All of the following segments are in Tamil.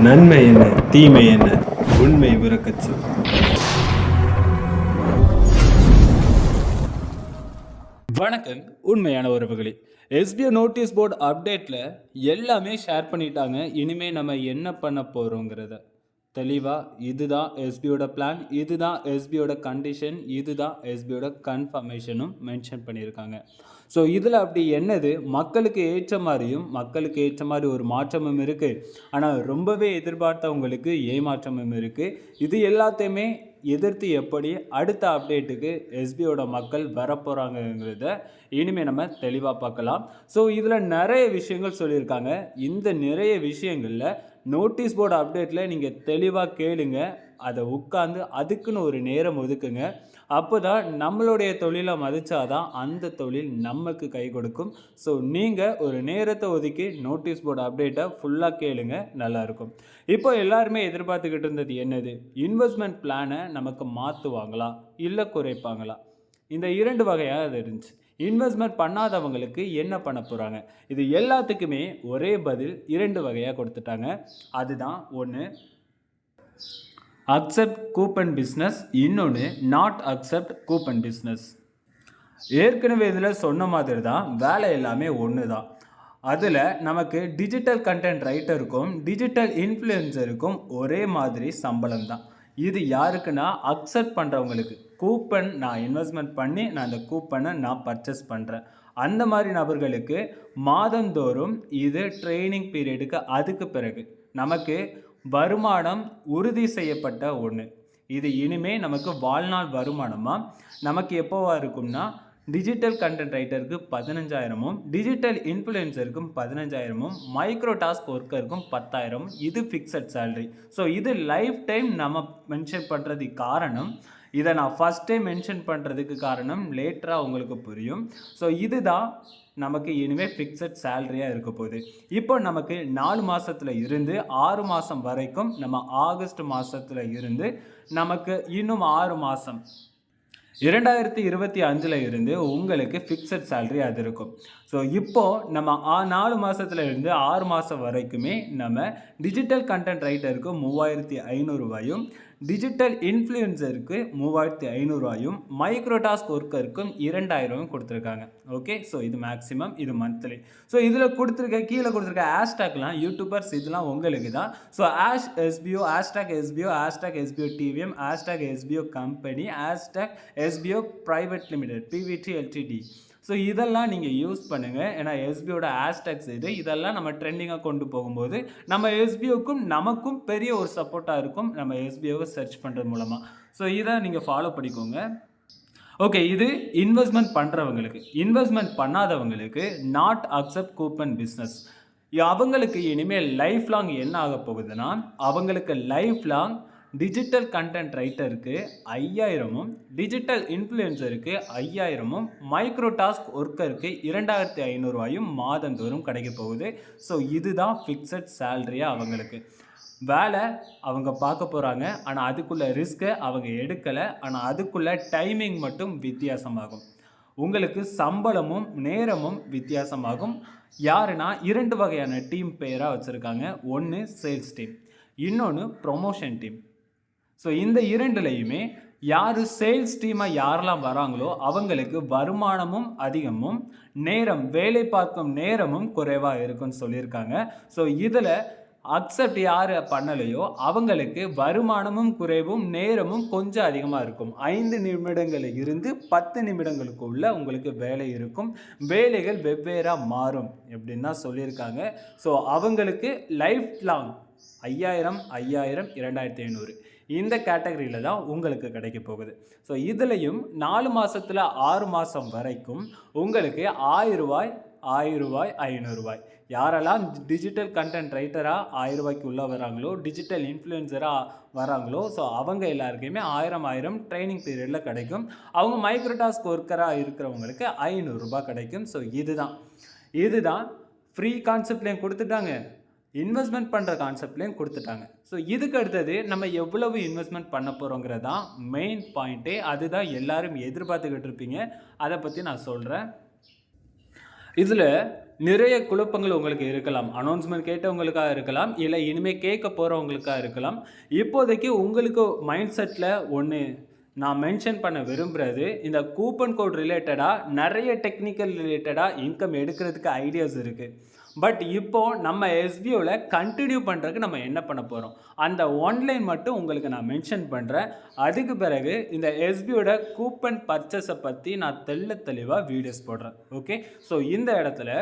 நன்மை என்ன தீமை என்ன உண்மை உறக்கச் சொல். வணக்கம். உண்மையான உறவுகளே, எஸ்பிஓ நோட்டீஸ் போர்டு அப்டேட்டில் எல்லாமே ஷேர் பண்ணிட்டாங்க. இனிமேல் நம்ம என்ன பண்ண போகிறோங்கிறத தெளிவாக இதுதான் எஸ்பியோட பிளான், இதுதான் எஸ்பியோட கண்டிஷன், இதுதான் எஸ்பியோட கன்ஃபர்மேஷனும் மென்ஷன் பண்ணியிருக்காங்க. ஸோ இதில் அப்படி என்னது மக்களுக்கு ஏற்ற மாதிரியும் மக்களுக்கு ஏற்ற மாதிரி ஒரு மாற்றமும் இருக்குது. ஆனால் ரொம்பவே எதிர்பார்த்தவங்களுக்கு ஏமாற்றமும் இருக்குது. இது எல்லாத்தையுமே எதிர்த்து எப்படி அடுத்த அப்டேட்டுக்கு எஸ்பியோட மக்கள் வரப்போகிறாங்கங்கிறத இனிமேல் நம்ம தெளிவாக பார்க்கலாம். ஸோ இதில் நிறைய விஷயங்கள் சொல்லியிருக்காங்க. இந்த நிறைய விஷயங்களில் நோட்டீஸ் போர்டு அப்டேட்டில் நீங்கள் தெளிவாக கேளுங்க, அதை உட்காந்து அதுக்குன்னு ஒரு நேரம் ஒதுக்குங்க. அப்போ தான் நம்மளுடைய தொழிலை மதித்தாதான் அந்த தொழில் நமக்கு கை கொடுக்கும். ஸோ நீங்கள் ஒரு நேரத்தை ஒதுக்கி நோட்டீஸ் போர்டு அப்டேட்டை ஃபுல்லாக கேளுங்க, நல்லாயிருக்கும். இப்போ எல்லாருமே எதிர்பார்த்துக்கிட்டு இருந்தது என்னது, இன்வெஸ்ட்மெண்ட் பிளானை நமக்கு மாற்றுவாங்களா இல்லை குறைப்பாங்களா? இந்த 2 வகையாக அது இருந்துச்சு. இன்வெஸ்ட்மெண்ட் பண்ணாதவங்களுக்கு என்ன பண்ண போகிறாங்க, இது எல்லாத்துக்குமே ஒரே பதில் 2 வகையாக கொடுத்துட்டாங்க. அதுதான் ஒன்று அக்செப்ட் கூப்பன் பிஸ்னஸ், இன்னொன்று நாட் அக்செப்ட் கூப்பன் பிஸ்னஸ். ஏற்கனவே இதில் சொன்ன மாதிரி தான் வேலை எல்லாமே ஒன்று தான். அதில் நமக்கு டிஜிட்டல் கண்டென்ட் ரைட்டருக்கும் டிஜிட்டல் இன்ஃப்ளூயன்சருக்கும் ஒரே மாதிரி சம்பளம் தான். இது யாருக்குன்னா அக்செப்ட் பண்ணுறவங்களுக்கு. கூப்பன் நான் இன்வெஸ்ட்மெண்ட் பண்ணி நான் அந்த கூப்பனை நான் பர்ச்சேஸ் பண்ணுறேன், அந்த மாதிரி நபர்களுக்கு மாதந்தோறும் இது ட்ரைனிங் பீரியடுக்கு அதுக்கு பிறகு நமக்கு வருமானம் உறுதி செய்யப்பட்ட ஒன்று. இது இனிமேல் நமக்கு வாழ்நாள் வருமானமாக நமக்கு எப்போவா இருக்கும்னா, டிஜிட்டல் கண்டென்ட் ரைட்டருக்கு 15,000, டிஜிட்டல் இன்ஃப்ளூயன்சருக்கும் 15,000, மைக்ரோ டாஸ்க் ஒர்க்கருக்கும் 10,000. இது ஃபிக்ஸட் சேலரி. ஸோ இது லைஃப் டைம் நம்ம மென்ஷன் பண்ணுறதுக்கு காரணம், இதை நான் ஃபஸ்ட் டைம் மென்ஷன் பண்ணுறதுக்கு காரணம் லேட்டராக உங்களுக்கு புரியும். ஸோ இதுதான் நமக்கு இனிமேல் ஃபிக்ஸட் சேலரியாக இருக்க போகுது. இப்போ நமக்கு 4 மாதத்தில் இருந்து 6 மாதம் வரைக்கும், நம்ம ஆகஸ்ட் மாதத்தில் இருந்து நமக்கு இன்னும் 6 மாதம் 2025 இருந்து உங்களுக்கு ஃபிக்ஸட் சேலரி அது இருக்கும். ஸோ இப்போது நம்ம 4 மாதத்துல இருந்து 6 மாதம் வரைக்குமே நம்ம டிஜிட்டல் கண்டென்ட் ரைட்டருக்கு 3,500 டிஜிட்டல் இன்ஃப்ளூயன்சருக்கு 3,500 மைக்ரோ டாஸ்க் ஒர்க்கருக்கும் 2,000 கொடுத்துருக்காங்க. ஓகே, ஸோ இது மேக்ஸிமம், இது மந்த்லி. ஸோ இதில் கொடுத்துருக்க கீழே கொடுத்துருக்க ஹேஷ்டாக்லாம் யூடியூபர்ஸ் இதெல்லாம் உங்களுக்கு தான். So #SBO, #SBO, #SBO TVM, #SBO company, #SBO private limited PVT LTD. So இதெல்லாம் நீங்கள் யூஸ் பண்ணுங்கள். ஏன்னா எஸ்பிஓட ஹேஷ்டாக்ஸ் இதெல்லாம் நம்ம ட்ரெண்டிங்காக கொண்டு போகும்போது நம்ம எஸ்பிஓக்கும் நமக்கும் பெரிய ஒரு சப்போர்ட்டாக இருக்கும், நம்ம எஸ்பிஓவை சர்ச் பண்ணுறது மூலமாக. ஸோ இதை நீங்கள் ஃபாலோ பண்ணிக்கோங்க. ஓகே, இது இன்வெஸ்ட்மெண்ட் பண்ணுறவங்களுக்கு. இன்வெஸ்ட்மெண்ட் பண்ணாதவங்களுக்கு நாட் அக்செப்ட் கூப்பன் பிஸ்னஸ். அவங்களுக்கு இனிமேல் லைஃப் லாங் என்ன ஆக போகுதுன்னா, அவங்களுக்கு லைஃப் லாங் டிஜிட்டல் கண்டென்ட் ரைட்டருக்கு 5,000, டிஜிட்டல் இன்ஃப்ளூயன்சருக்கு 5,000, மைக்ரோ டாஸ்க் ஒர்க்கருக்கு 2,500 மாதந்தோறும் கிடைக்க போகுது. ஸோ இதுதான் ஃபிக்ஸட் சேலரியாக அவங்களுக்கு. வேலை அவங்க பார்க்க போகிறாங்க, ஆனால் அதுக்குள்ளே ரிஸ்க்கை அவங்க எடுக்கலை. ஆனால் அதுக்குள்ளே டைமிங் மட்டும் வித்தியாசமாகும். உங்களுக்கு சம்பளமும் நேரமும் வித்தியாசமாகும். யாருன்னா 2 வகையான டீம் பேராக வச்சுருக்காங்க. ஒன்று சேல்ஸ் டீம், இன்னொன்று ப்ரொமோஷன் டீம். ஸோ இந்த 2லையுமே யார் சேல்ஸ் டீமாக யாரெல்லாம் வராங்களோ அவங்களுக்கு வருமானமும் அதிகமும் நேரம், வேலை பார்க்கும் நேரமும் குறைவாக இருக்குன்னு சொல்லியிருக்காங்க. ஸோ இதில் அக்செப்ட் யார் பண்ணலையோ அவங்களுக்கு வருமானமும் குறைவும் நேரமும் கொஞ்சம் அதிகமாக இருக்கும். 5 நிமிடங்களில் இருந்து 10 நிமிடங்களுக்குள்ள உங்களுக்கு வேலை இருக்கும். வேலைகள் வெவ்வேறாக மாறும் எப்படின்னு தான் சொல்லியிருக்காங்க. ஸோ அவங்களுக்கு லைஃப் லாங் 5,000, 2,500 இந்த கேட்டகரியில் தான் உங்களுக்கு கிடைக்க போகுது. ஸோ இதுலேயும் 4 மாதத்தில் 6 மாதம் வரைக்கும் உங்களுக்கு ரூ. 1,000, 500. யாரெல்லாம் டிஜிட்டல் கண்டென்ட் ரைட்டராக ரூ. 1,000 உள்ளே வராங்களோ, டிஜிட்டல் இன்ஃப்ளூயன்சராக வராங்களோ, ஸோ அவங்க எல்லாருக்குமே 1,000 ட்ரைனிங் பீரியடில் கிடைக்கும். அவங்க மைக்ரோ டாஸ்க் ஒர்க்கராக இருக்கிறவங்களுக்கு 500 கிடைக்கும். ஸோ இதுதான் ஃப்ரீ கான்செப்ட்லேயும் கொடுத்துட்டாங்க, இன்வெஸ்ட்மெண்ட் பண்ணுற கான்செப்ட்லேயும் கொடுத்துட்டாங்க. ஸோ இதுக்கு அடுத்தது நம்ம எவ்வளவு இன்வெஸ்ட்மெண்ட் பண்ண போகிறோங்கிறது தான் மெயின் பாயிண்ட்டே. அதுதான் எல்லாரும் எதிர்பார்த்துக்கிட்டு இருப்பீங்க. அதை பற்றி நான் சொல்கிறேன். இதில் நிறைய குழப்பங்கள் உங்களுக்கு இருக்கலாம். அனௌன்ஸ்மெண்ட் கேட்டவங்களுக்காக இருக்கலாம், இல்லை இனிமேல் கேட்க போகிறவங்களுக்காக இருக்கலாம். இப்போதைக்கு உங்களுக்கு மைண்ட் செட்டில் ஒன்று நான் மென்ஷன் பண்ண விரும்புகிறது, இந்த கூப்பன் கோட் ரிலேட்டடாக நிறைய டெக்னிக்கல் ரிலேட்டடாக இன்கம் எடுக்கிறதுக்கு ஐடியாஸ் இருக்குது. பட் இப்போது நம்ம எஸ்பிஓவில் கண்டினியூ பண்ணுறதுக்கு நம்ம என்ன பண்ண போகிறோம், அந்த ஒன்லைன் மட்டும் உங்களுக்கு நான் மென்ஷன் பண்ணுறேன். அதுக்கு பிறகு இந்த எஸ்பிஓட கூப்பன் பர்ச்சேஸை பற்றி நான் தெளிவாக வீடியோஸ் போடுறேன். ஓகே, ஸோ இந்த இடத்துல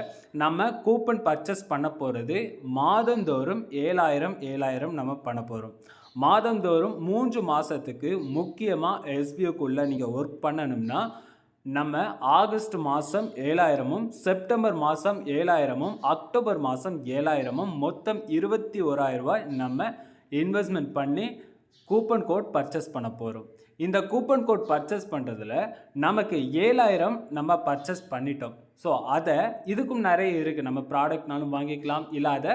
நம்ம கூப்பன் பர்ச்சேஸ் பண்ண போகிறது மாதந்தோறும் 7000 நம்ம பண்ண போகிறோம். மாதந்தோறும் 3 மாதத்துக்கு முக்கியமாக எஸ்பிஓக்குள்ளே நீங்கள் ஒர்க் பண்ணணும்னா நம்ம ஆகஸ்ட் மாதம் 7000ம், செப்டம்பர் மாதம் 7000ம், அக்டோபர் மாதம் 7000ம், மொத்தம் 21,000 ரூபாய் நம்ம இன்வெஸ்ட்மெண்ட் பண்ணி கூப்பன் கோட் பர்ச்சேஸ் பண்ண போகிறோம். இந்த கூப்பன் கோட் பர்ச்சேஸ் பண்ணுறதுல நமக்கு 7000 நம்ம பர்ச்சேஸ் பண்ணிட்டோம். ஸோ அதை இதுக்கும் நிறைய இருக்குது. நம்ம ப்ராடக்ட்னாலும் வாங்கிக்கலாம், இல்லை அதை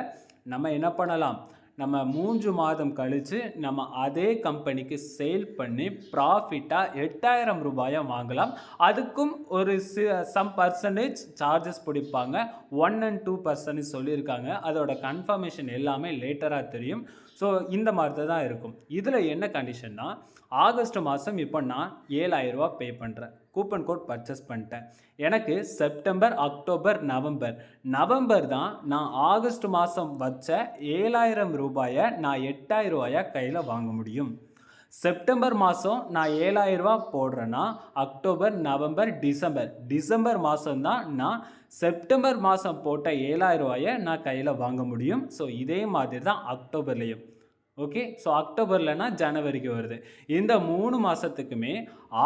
நம்ம என்ன பண்ணலாம், நம்ம 3 மாதம் கழித்து நம்ம அதே கம்பெனிக்கு சேல் பண்ணி ப்ராஃபிட்டாக 8000 ரூபாயை வாங்கலாம். அதுக்கும் ஒரு சம் பர்சன்டேஜ் சார்ஜஸ் பிடிப்பாங்க. 1 and 2% சொல்லியிருக்காங்க. அதோட கன்ஃபர்மேஷன் எல்லாமே லேட்டராக தெரியும். ஸோ இந்த மாதிரி தான் இருக்கும். இதில் என்ன கண்டிஷன்னா, ஆகஸ்ட் மாதம் இப்போ நான் 7000 ரூபா பே பண்ணுறேன், கூப்பன் கோட் பர்ச்சேஸ் பண்ணிட்டேன். எனக்கு செப்டம்பர், அக்டோபர், நவம்பர் தான் நான் ஆகஸ்ட் மாதம் வச்ச 7000 ரூபாயை நான் 8000 ரூபாயை கையில் வாங்க முடியும். செப்டம்பர் மாதம் நான் 7000 ரூபா போடுறேன்னா அக்டோபர், நவம்பர், டிசம்பர் மாதம் தான் நான் செப்டம்பர் மாதம் போட்ட 7000 ரூபாயை நான் கையில் வாங்க முடியும். ஸோ இதே மாதிரி தான் அக்டோபர்லேயும். ஓகே, ஸோ அக்டோபர்லனா ஜனவரிக்கு வருது. இந்த 3 மாதத்துக்குமே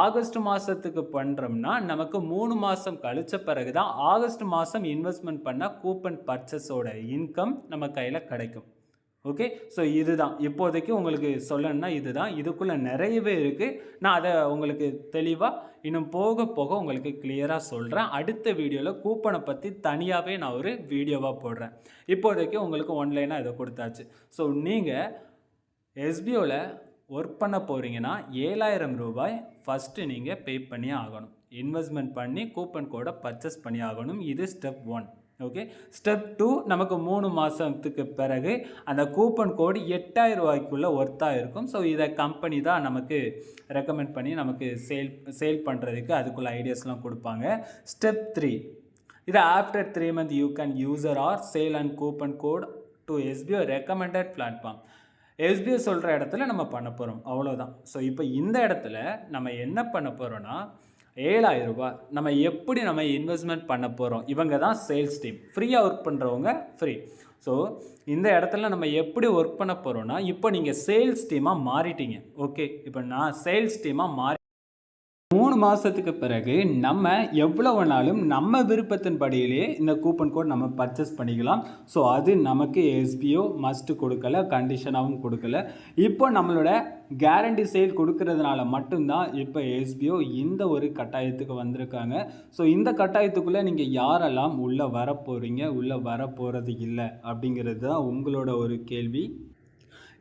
ஆகஸ்ட் மாதத்துக்கு பண்ணுறோம்னா நமக்கு 3 மாதம் கழித்த பிறகு தான் ஆகஸ்ட் மாதம் இன்வெஸ்ட்மெண்ட் பண்ண கூப்பன் பர்ச்சேஸோட இன்கம் நம்ம கையில் கிடைக்கும். ஓகே, ஸோ இதுதான் இப்போதைக்கு உங்களுக்கு சொல்லணும்னா இதுதான். இதுக்குள்ளே நிறையவே இருக்குது. நான் அதை உங்களுக்கு தெளிவாக இன்னும் போக போக உங்களுக்கு கிளியராக சொல்கிறேன். அடுத்த வீடியோவில் கூப்பனை பற்றி தனியாகவே நான் ஒரு வீடியோவாக போடுறேன். இப்போதைக்கு உங்களுக்கு ஒன்லைனாக இதை கொடுத்தாச்சு. ஸோ நீங்கள் எஸ்பிஓவில் ஒர்க் பண்ண போகிறீங்கன்னா 7000 ரூபாய் ஃபஸ்ட்டு நீங்கள் பே பண்ணி ஆகணும். இன்வெஸ்ட்மெண்ட் பண்ணி கூப்பன் கோடை பர்ச்சேஸ் பண்ணி ஆகணும். இது ஸ்டெப் 1. ஓகே, ஸ்டெப் 2, நமக்கு 3 மாதத்துக்கு பிறகு அந்த கூப்பன் கோடு 8000 ரூபாய்க்குள்ளே ஒர்த்தாக இருக்கும். ஸோ இதை கம்பெனி தான் நமக்கு ரெக்கமெண்ட் பண்ணி நமக்கு சேல் பண்ணுறதுக்கு அதுக்குள்ள ஐடியாஸ்லாம் கொடுப்பாங்க. ஸ்டெப் 3, இது after 3 months you can user or sale and coupon code to SPO recommended platform. SPO சொல்கிற இடத்துல நம்ம பண்ண போகிறோம், அவ்வளோதான். ஸோ இப்போ இந்த இடத்துல நம்ம என்ன பண்ண போகிறோன்னா 7000 ரூபாய் நம்ம எப்படி நம்ம இன்வெஸ்ட்மெண்ட் பண்ண போகிறோம். இவங்க தான் சேல்ஸ் டீம். ஃப்ரீயாக ஒர்க் பண்ணுறவங்க ஃப்ரீ. ஸோ இந்த இடத்துல நம்ம எப்படி ஒர்க் பண்ண போகிறோன்னா, இப்போ நீங்கள் சேல்ஸ் டீமாக மாறிட்டீங்க. ஓகே, இப்போ நான் சேல்ஸ் டீமாக 3 மாதத்துக்கு பிறகு நம்ம எவ்வளோ வேணாலும் நம்ம விருப்பத்தின் படியிலே இந்த கூப்பன் கோட் நம்ம பர்ச்சேஸ் பண்ணிக்கலாம். ஸோ அது நமக்கு எஸ்பிஓ மஸ்ட்டு கொடுக்கல, கண்டிஷனாகவும் கொடுக்கல. இப்போ நம்மளோட கேரண்டி சேல் கொடுக்கறதுனால மட்டும்தான் இப்போ எஸ்பிஓ இந்த ஒரு கட்டாயத்துக்கு வந்திருக்காங்க. ஸோ இந்த கட்டாயத்துக்குள்ளே நீங்கள் யாரெல்லாம் உள்ளே வரப்போகிறீங்க, உள்ளே வரப்போகிறது இல்லை அப்படிங்கிறது தான் உங்களோட ஒரு கேள்வி.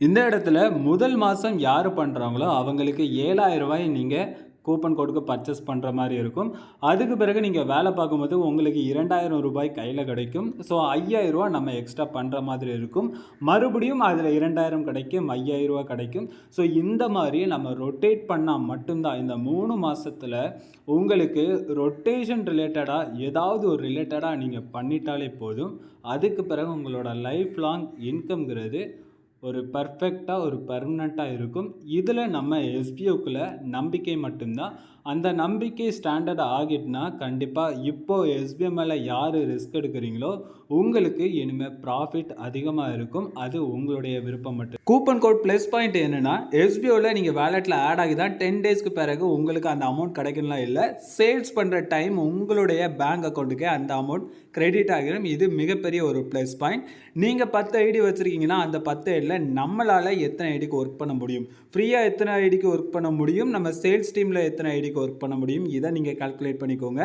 இந்த இடத்துல முதல் மாதம் யார் பண்ணுறாங்களோ அவங்களுக்கு 7000 ரூபாய் நீங்கள் கூப்பன் கோடுக்கு பர்ச்சேஸ் பண்ணுற மாதிரி இருக்கும். அதுக்கு பிறகு நீங்கள் வேலை பார்க்கும்போது உங்களுக்கு 2000 ரூபாய் கையில் கிடைக்கும். ஸோ 5000 ரூபா நம்ம எக்ஸ்ட்ரா பண்ணுற மாதிரி இருக்கும். மறுபடியும் அதில் 2000 கிடைக்கும், 5000 ரூபா கிடைக்கும். ஸோ இந்த மாதிரி நம்ம ரொட்டேட் பண்ணால் மட்டும்தான் இந்த 3 மாதத்தில் உங்களுக்கு ரொட்டேஷன் ரிலேட்டடாக ஏதாவது ஒரு ரிலேட்டடாக நீங்கள் பண்ணிட்டாலே போதும். அதுக்கு பிறகு உங்களோட லைஃப் லாங் இன்கம்ங்கிறது ஒரு பர்ஃபெக்டாக ஒரு பர்மனெண்ட்டாக இருக்கும். இதில் நம்ம எஸ்பிஓக்குள்ள நம்பிக்கை மட்டும்தான். அந்த நம்பிக்கை ஸ்டாண்டர்ட் ஆகிட்டுனா கண்டிப்பாக இப்போது எஸ்பிஓ மேலே யார் ரிஸ்க் எடுக்கிறீங்களோ உங்களுக்கு இனிமேல் ப்ராஃபிட் அதிகமாக இருக்கும். அது உங்களுடைய விருப்பம் மட்டும். கூப்பன் கோட் ப்ளஸ் பாயிண்ட் என்னென்னா, எஸ்பிஓவில் நீங்கள் வேலெட்டில் ஆட் ஆகி தான் 10 டேஸ்க்கு பிறகு உங்களுக்கு அந்த அமௌண்ட் கிடைக்கணும்லாம் இல்லை. சேல்ஸ் பண்ணுற டைம் உங்களுடைய பேங்க் அக்கௌண்ட்டுக்கே அந்த அமௌண்ட் கிரெடிட் ஆகிடும். இது மிகப்பெரிய ஒரு ப்ளஸ் பாயிண்ட். நீங்கள் 10 ஐடி வச்சுருக்கீங்கன்னா அந்த 10 ஐடியில் நம்மளால் எத்தனை ஐடிக்கு ஒர்க் பண்ண முடியும், ஃப்ரீயாக எத்தனை ஐடிக்கு ஒர்க் பண்ண முடியும், நம்ம சேல்ஸ் டீமில் எத்தனை ஐடி வரைக்கும் ஒர்க் பண்ண முடியும். இதை நீங்கள் கால்குலேட் பண்ணிக்கோங்க.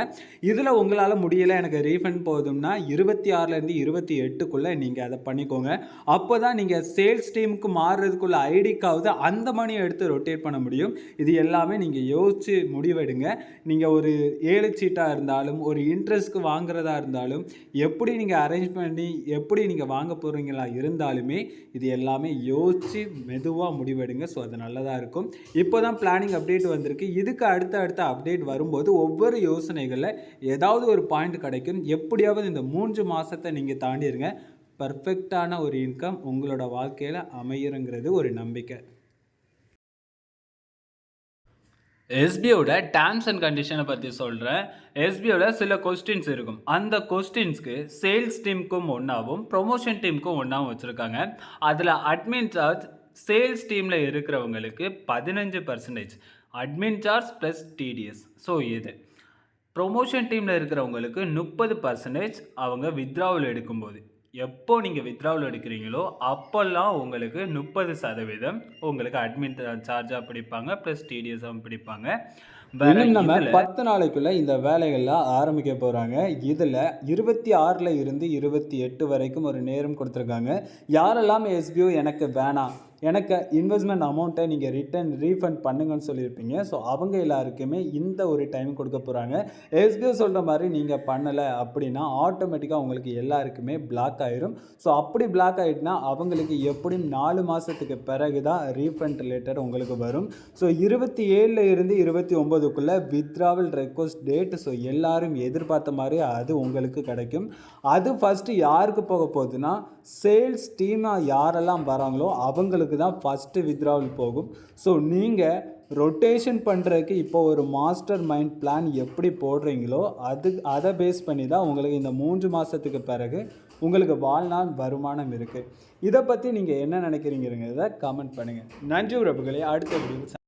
இதில் உங்களால் முடியலை எனக்கு ரீஃபண்ட் போதும்னா 26லேருந்து 28க்குள்ளே நீங்கள் அதை பண்ணிக்கோங்க. அப்போ தான் நீங்கள் சேல்ஸ் டீமுக்கு மாறுறதுக்குள்ள ஐடிக்காவது அந்த மணியை எடுத்து ரொட்டேட் பண்ண முடியும். இது எல்லாமே நீங்கள் யோசித்து முடிவெடுங்க. நீங்கள் ஒரு 7 சீட்டாக இருந்தாலும் ஒரு இன்ட்ரெஸ்ட்க்கு வாங்குறதா இருந்தாலும் எப்படி நீங்கள் அரேஞ்ச் பண்ணி எப்படி நீங்கள் வாங்க போகிறீங்களா இருந்தாலுமே இது எல்லாமே யோசித்து மெதுவாக முடிவெடுங்க. ஸோ அது நல்லதாக இருக்கும். இப்போ தான் பிளானிங் அப்டேட் வந்திருக்கு. இதுக்கு அடுத்த அப்டேட் வரும்போது ஒவ்வொரு யோசனைகளில் ஏதாவது ஒரு பாயிண்ட் கிடைக்கும். எப்படியாவது இந்த 3 மாதத்தை நீங்கள் தாண்டிடுங்க. பர்ஃபெக்டான ஒரு இன்கம் உங்களோட வாழ்க்கையில் அமையுங்கிறது ஒரு நம்பிக்கை. எஸ்பிஓட டேர்ம்ஸ் அண்ட் கண்டிஷனை பற்றி சொல்கிறேன். எஸ்பிஓட சில கொஸ்டின்ஸ் இருக்கும். அந்த கொஸ்டின்ஸ்க்கு சேல்ஸ் டீமுக்கும் ஒன்றாவும் ப்ரொமோஷன் டீமுக்கும் ஒன்றாவும் வச்சுருக்காங்க. அதில் அட்மின் சார்ஜ் சேல்ஸ் டீமில் இருக்கிறவங்களுக்கு 15%, admin charge plus TDS. So இது ப்ரொமோஷன் டீமில் இருக்கிறவங்களுக்கு 30% அவங்க வித்ட்ராவல் எடுக்கும்போது. எப்போ நீங்கள் வித்ட்ராவல் எடுக்கிறீங்களோ அப்போல்லாம் உங்களுக்கு 30% உங்களுக்கு அட்மின் சார்ஜாக பிடிப்பாங்க, ப்ளஸ் டிடிஎஸாகவும் பிடிப்பாங்க. நம்ம 10 நாளைக்குள்ளே இந்த வேலைகள்லாம் ஆரம்பிக்க போகிறாங்க. இதில் 26 இருந்து 28 வரைக்கும் ஒரு நேரம் கொடுத்துருக்காங்க. யாரெல்லாம் எஸ்பிஓ எனக்கு வேணாம், எனக்கு இன்வெஸ்ட்மெண்ட் அமௌண்ட்டை நீங்கள் ரீஃபண்ட் பண்ணுங்கன்னு சொல்லியிருப்பீங்க. ஸோ அவங்க எல்லாருக்குமே இந்த ஒரு டைம் கொடுக்க போகிறாங்க. எஸ்பிஓ சொல்கிற மாதிரி நீங்கள் பண்ணலை அப்படின்னா ஆட்டோமேட்டிக்காக உங்களுக்கு எல்லாருக்குமே பிளாக் ஆயிரும். ஸோ அப்படி பிளாக் ஆகிட்டுனா அவங்களுக்கு எப்படியும் 4 மாதத்துக்கு பிறகு தான் ரீஃபண்ட் லெட்டர் உங்களுக்கு வரும். ஸோ 27 இருந்து 29க்குள்ளே வித்ட்ராவல் ரெக்வஸ்ட் டேட். ஸோ எல்லாரும் எதிர்பார்த்த மாதிரி அது உங்களுக்கு கிடைக்கும். அது ஃபஸ்ட்டு யாருக்கு போக போகுதுன்னா சேல்ஸ் டீமாக யாரெல்லாம் வராங்களோ அவங்களுக்கு தான் ஃபஸ்ட்டு வித்ட்ராவல் போகும். ஸோ நீங்கள் ரொட்டேஷன் பண்ணுறதுக்கு இப்போ ஒரு மாஸ்டர் மைண்ட் பிளான் எப்படி போடுறீங்களோ அதை பேஸ் பண்ணி தான் உங்களுக்கு இந்த 3 மாதத்துக்கு பிறகு உங்களுக்கு வாழ்நாள் வருமானம் இருக்குது. இதை பற்றி நீங்கள் என்ன நினைக்கிறீங்கிறத கமெண்ட் பண்ணுங்கள். நன்றி உறவுகளே. அடுத்த வீடியோ